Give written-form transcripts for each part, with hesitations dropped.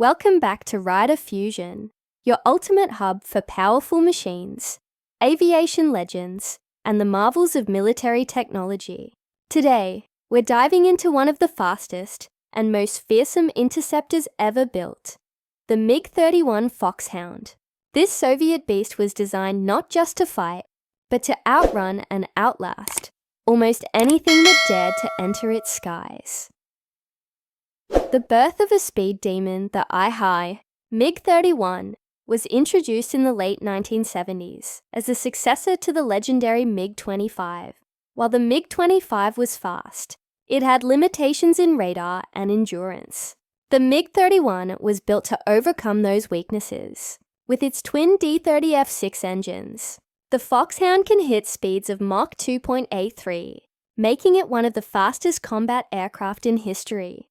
Welcome back to Rider Fusion, your ultimate hub for powerful machines, aviation legends, and the marvels of military technology. Today, we're diving into one of the fastest and most fearsome interceptors ever built, the MiG-31 Foxhound. This Soviet beast was designed not just to fight, but to outrun and outlast almost anything that dared to enter its skies. The birth of a speed demon, the high MiG-31, was introduced in the late 1970s as a successor to the legendary MiG-25. While the MiG-25 was fast, it had limitations in radar and endurance. The MiG-31 was built to overcome those weaknesses. With its twin D-30F6 engines, the Foxhound can hit speeds of Mach 2.83, making it one of the fastest combat aircraft in history.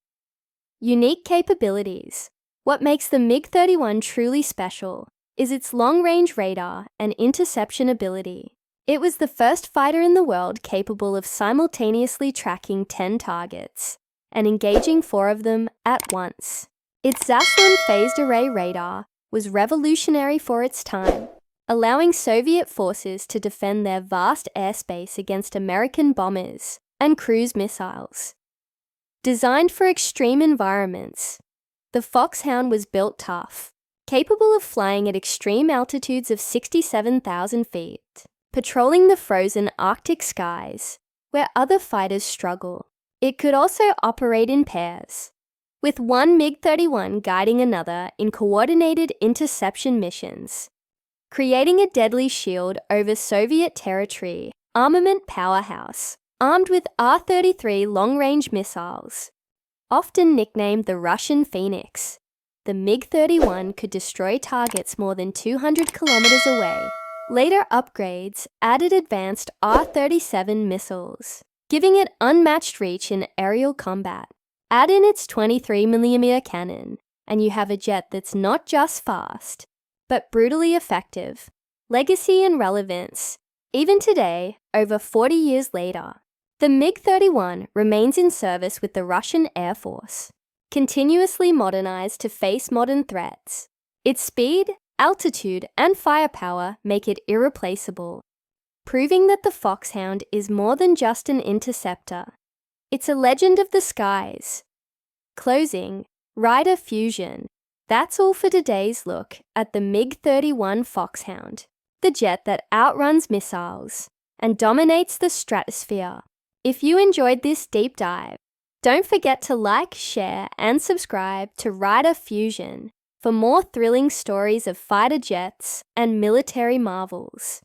Unique capabilities. What makes the MiG-31 truly special is its long-range radar and interception ability. It was the first fighter in the world capable of simultaneously tracking 10 targets and engaging 4 of them at once. Its Zaslon phased array radar was revolutionary for its time, allowing Soviet forces to defend their vast airspace against American bombers and cruise missiles. Designed for extreme environments, the Foxhound was built tough, capable of flying at extreme altitudes of 67,000 feet, patrolling the frozen Arctic skies, where other fighters struggle. It could also operate in pairs, with one MiG-31 guiding another in coordinated interception missions, creating a deadly shield over Soviet territory. Armament powerhouse. Armed with R-33 long-range missiles, often nicknamed the Russian Phoenix, the MiG-31 could destroy targets more than 200 kilometers away. Later upgrades added advanced R-37 missiles, giving it unmatched reach in aerial combat. Add in its 23mm cannon, and you have a jet that's not just fast, but brutally effective. Legacy and relevance. Even today, over 40 years later, the MiG-31 remains in service with the Russian Air Force, continuously modernized to face modern threats. Its speed, altitude, and firepower make it irreplaceable, proving that the Foxhound is more than just an interceptor. It's a legend of the skies. Closing, Rider Fusion. That's all for today's look at the MiG-31 Foxhound, the jet that outruns missiles and dominates the stratosphere. If you enjoyed this deep dive, don't forget to like, share, and subscribe to Rider Fusion for more thrilling stories of fighter jets and military marvels.